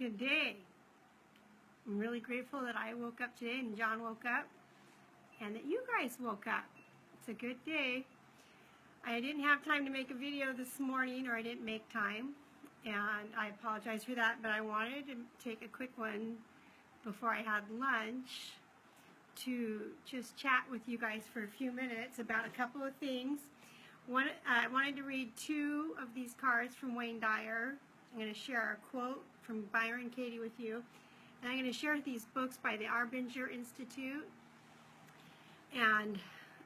Good day. I'm really grateful that I woke up today and John woke up and that you guys woke up. It's a good day. I didn't have time to make a video this morning, or I didn't make time, and I apologize for that, but I wanted to take a quick one before I had lunch to just chat with you guys for a few minutes about a couple of things. I wanted to read two of these cards from Wayne Dyer. I'm going to share a quote from Byron Katie with you. And I'm going to share these books by the Arbinger Institute. And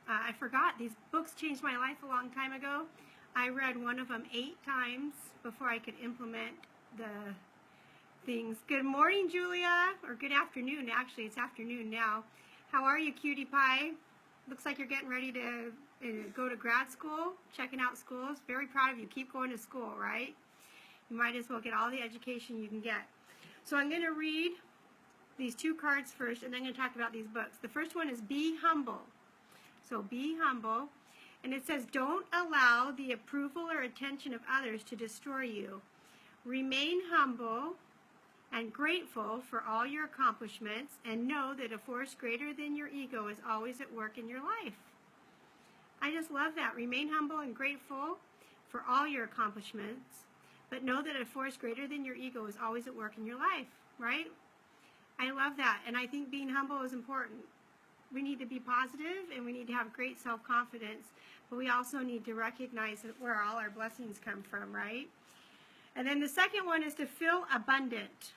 I forgot, these books changed my life a long time ago. I read one of them 8 times before I could implement the things. Good morning, Julia. Or good afternoon, actually. It's afternoon now. How are you, cutie pie? Looks like you're getting ready to go to grad school, checking out schools. Very proud of you. Keep going to school, right? You might as well get all the education you can get. So I'm going to read these two cards first, and then I'm going to talk about these books. The first one is Be Humble. So be humble. And it says, don't allow the approval or attention of others to destroy you. Remain humble and grateful for all your accomplishments, and know that a force greater than your ego is always at work in your life. I just love that. Remain humble and grateful for all your accomplishments, but know that a force greater than your ego is always at work in your life, right? I love that, and I think being humble is important. We need to be positive, and we need to have great self-confidence, but we also need to recognize where all our blessings come from, right? And then the second one is to feel abundant.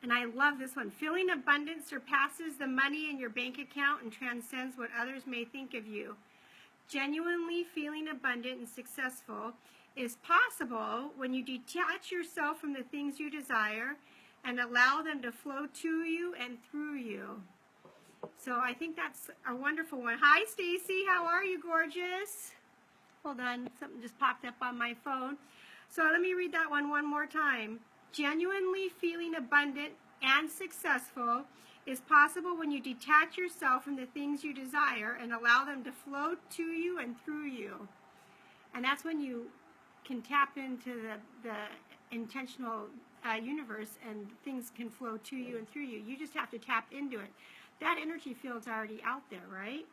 And I love this one. Feeling abundant surpasses the money in your bank account and transcends what others may think of you. Genuinely feeling abundant and successful is possible when you detach yourself from the things you desire and allow them to flow to you and through you. So I think that's a wonderful one. Hi, Stacy. How are you, gorgeous? Hold on. Something just popped up on my phone. So let me read that one more time. Genuinely feeling abundant and successful is possible when you detach yourself from the things you desire and allow them to flow to you and through you. And that's when you can tap into the intentional universe, and things can flow to you and through you. You just have to tap into it. That energy field's already out there, right?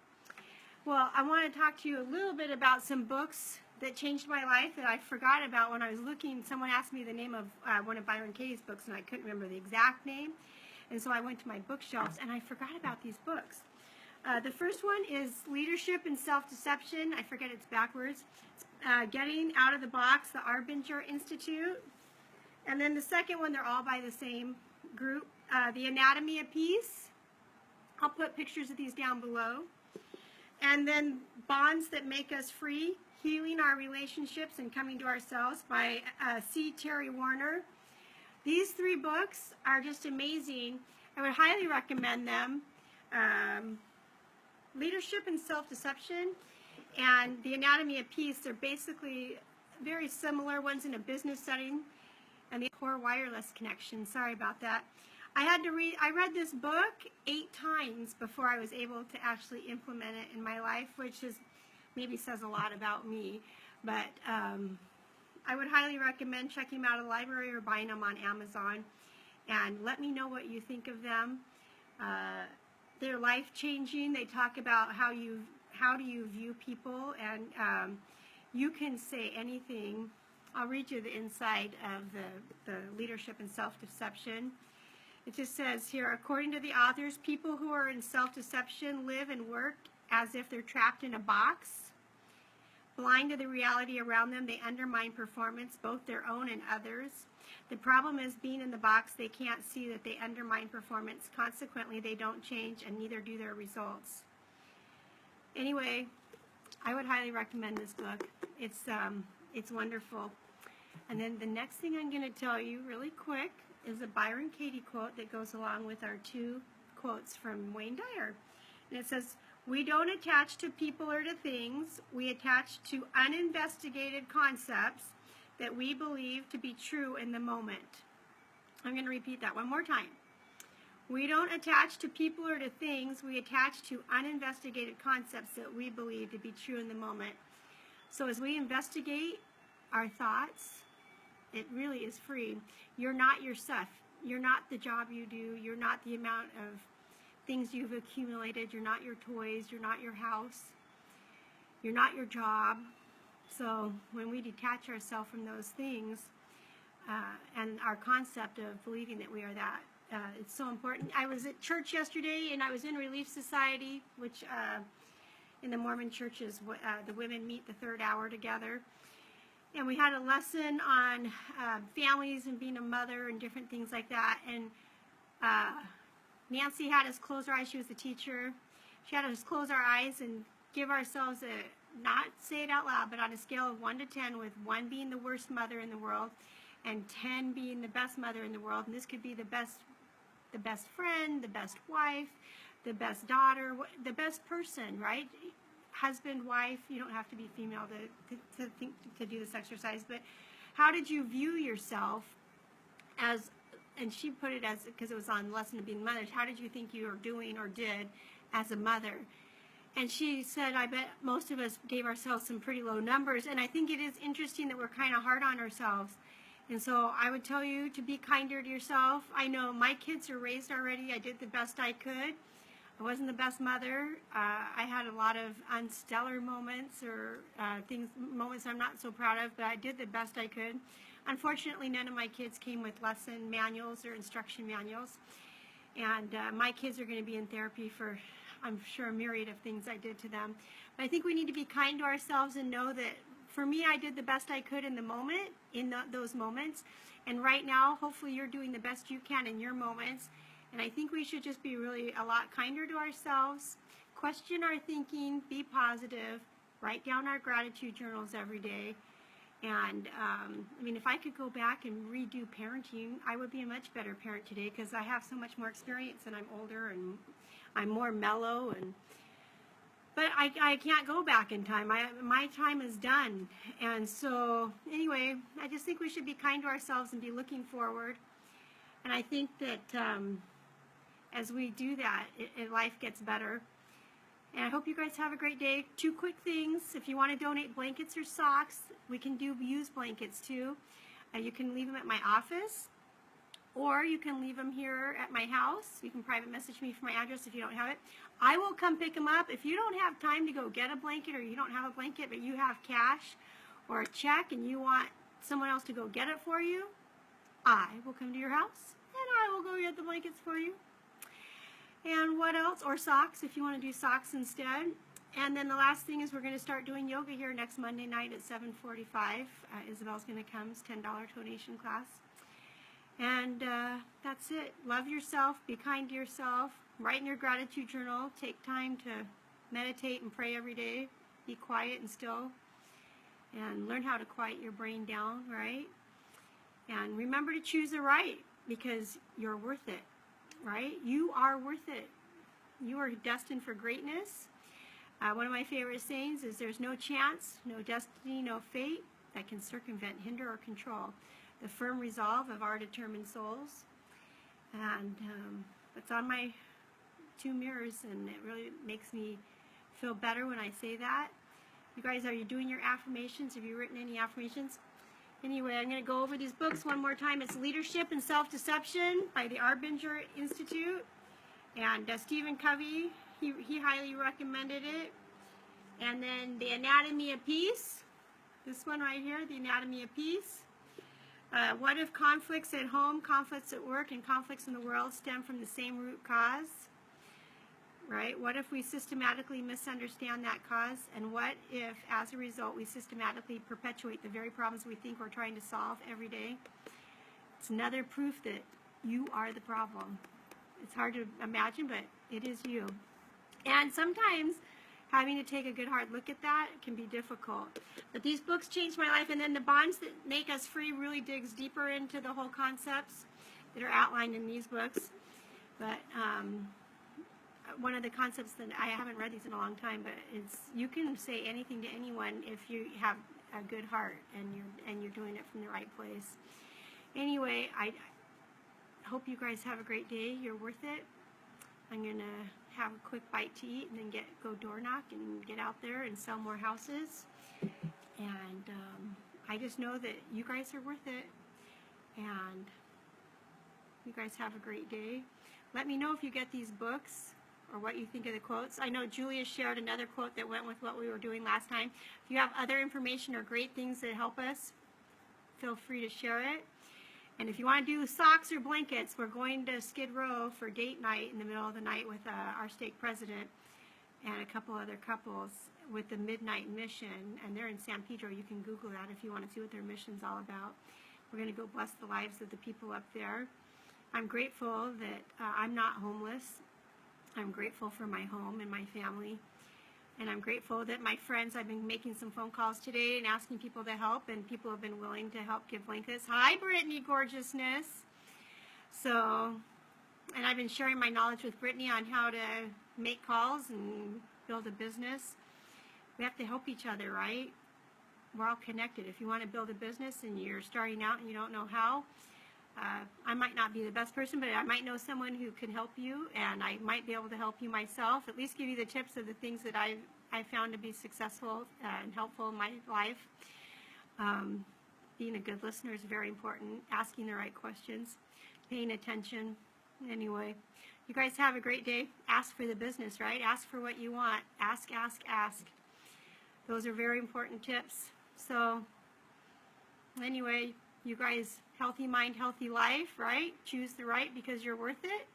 Well, I want to talk to you a little bit about some books that changed my life that I forgot about when I was looking. Someone asked me the name of one of Byron Katie's books, and I couldn't remember the exact name. And so I went to my bookshelves, and I forgot about these books. The first one is Leadership and Self-Deception. I forget it's backwards. It's, Getting Out of the Box, the Arbinger Institute. And then the second one, they're all by the same group. The Anatomy of Peace. I'll put pictures of these down below. And then Bonds That Make Us Free, Healing Our Relationships and Coming to Ourselves by C. Terry Warner. These 3 books are just amazing. I would highly recommend them. Leadership and Self-Deception and The Anatomy of Peace, they're basically very similar. One's in a business setting, and the Core Wireless Connection. Sorry about that. I read this book 8 times before I was able to actually implement it in my life, which is maybe says a lot about me. But I would highly recommend checking them out at the library or buying them on Amazon. And let me know what you think of them. They're life-changing. They talk about how do you view people, and you can say anything. I'll read you the inside of the Leadership and Self-Deception. It just says here, according to the authors, people who are in self-deception live and work as if they're trapped in a box. Blind to the reality around them, they undermine performance, both their own and others. The problem is, being in the box, they can't see that they undermine performance. Consequently, they don't change, and neither do their results. Anyway, I would highly recommend this book. It's wonderful. And then the next thing I'm going to tell you really quick is a Byron Katie quote that goes along with our 2 quotes from Wayne Dyer. And it says, we don't attach to people or to things. We attach to uninvestigated concepts that we believe to be true in the moment. I'm going to repeat that one more time. We don't attach to people or to things. We attach to uninvestigated concepts that we believe to be true in the moment. So as we investigate our thoughts, It really is free. You're not your stuff. You're not the job you do. You're not the amount of things you've accumulated. You're not your toys. You're not your house. You're not your job. So when we detach ourselves from those things, and our concept of believing that we are that, it's so important. I was at church yesterday, and I was in Relief Society, which in the Mormon churches, the women meet the third hour together. And we had a lesson on families and being a mother and different things like that. And Nancy had us close our eyes. She was the teacher. She had us close our eyes and give ourselves not say it out loud, but on a scale of 1 to 10, with 1 being the worst mother in the world and 10 being the best mother in the world. And this could be the best friend, the best wife, the best daughter, the best person, right? Husband, wife. You don't have to be female to do this exercise, but how did you view yourself as, and she put it as, because it was on Lesson of Being Mothers, how did you think you were doing or did as a mother? And she said, I bet most of us gave ourselves some pretty low numbers, and I think it is interesting that we're kind of hard on ourselves. And so I would tell you to be kinder to yourself. I know my kids are raised already. I did the best I could. I wasn't the best mother. I had a lot of unstellar moments or moments I'm not so proud of, but I did the best I could. Unfortunately, none of my kids came with lesson manuals or instruction manuals. And my kids are going to be in therapy for, I'm sure, a myriad of things I did to them. But I think we need to be kind to ourselves and know that for me, I did the best I could in the moment, those moments. And right now, hopefully you're doing the best you can in your moments. And I think we should just be really a lot kinder to ourselves, question our thinking, be positive, write down our gratitude journals every day. And I mean, if I could go back and redo parenting, I would be a much better parent today because I have so much more experience and I'm older and I'm more mellow. But I can't go back in time. My time is done. And so anyway, I just think we should be kind to ourselves and be looking forward. And I think that as we do that, life gets better. And I hope you guys have a great day. 2 quick things. If you want to donate blankets or socks, we can do used blankets too. You can leave them at my office, or you can leave them here at my house. You can private message me for my address if you don't have it. I will come pick them up. If you don't have time to go get a blanket, or you don't have a blanket but you have cash or a check and you want someone else to go get it for you, I will come to your house and I will go get the blankets for you. And what else? Or socks, if you want to do socks instead. And then the last thing is we're going to start doing yoga here next Monday night at 7:45. Isabel's going to come. It's $10 donation class. And that's it. Love yourself. Be kind to yourself. Write in your gratitude journal. Take time to meditate and pray every day. Be quiet and still. And learn how to quiet your brain down, right? And remember to choose the right, because you're worth it. Right? You are worth it. You are destined for greatness. One of my favorite sayings is there's no chance, no destiny, no fate that can circumvent, hinder, or control the firm resolve of our determined souls. And it's on my 2 mirrors, and it really makes me feel better when I say that. You guys, are you doing your affirmations? Have you written any affirmations? Anyway, I'm going to go over these books one more time. It's Leadership and Self-Deception by the Arbinger Institute. And Stephen Covey, he highly recommended it. And then The Anatomy of Peace. This one right here, The Anatomy of Peace. What if conflicts at home, conflicts at work, and conflicts in the world stem from the same root cause? Right? What if we systematically misunderstand that cause? And what if, as a result, we systematically perpetuate the very problems we think we're trying to solve every day? It's another proof that you are the problem. It's hard to imagine, but it is you. And sometimes having to take a good hard look at that can be difficult. But these books changed my life. And then The Bonds That Make Us Free really digs deeper into the whole concepts that are outlined in these books. But one of the concepts that I haven't read these in a long time, but it's you can say anything to anyone if you have a good heart and you're doing it from the right place. Anyway, I hope you guys have a great day. You're worth it. I'm gonna have a quick bite to eat and then go door knock and get out there and sell more houses. And I just know that you guys are worth it, and you guys have a great day. Let me know if you get these books or what you think of the quotes. I know Julia shared another quote that went with what we were doing last time. If you have other information or great things that help us, feel free to share it. And if you want to do socks or blankets, we're going to Skid Row for date night in the middle of the night with our stake president and a couple other couples with the Midnight Mission. And they're in San Pedro. You can Google that if you want to see what their mission's all about. We're going to go bless the lives of the people up there. I'm grateful that I'm not homeless. I'm grateful for my home and my family. And I'm grateful that my friends, I've been making some phone calls today and asking people to help, and people have been willing to help give blankets. Hi, Brittany Gorgeousness. So, and I've been sharing my knowledge with Brittany on how to make calls and build a business. We have to help each other, right? We're all connected. If you want to build a business and you're starting out and you don't know how, I might not be the best person, but I might know someone who can help you, and I might be able to help you myself, at least give you the tips of the things that I found to be successful and helpful in my life. Being a good listener is very important, asking the right questions, paying attention. Anyway, you guys have a great day. Ask for the business, right? Ask for what you want. Ask, ask, ask. Those are very important tips. So anyway, you guys, healthy mind, healthy life, right? Choose the right because you're worth it.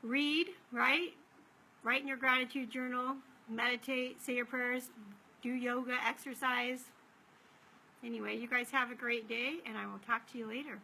Read, right? Write in your gratitude journal. Meditate, say your prayers, do yoga, exercise. Anyway, you guys have a great day, and I will talk to you later.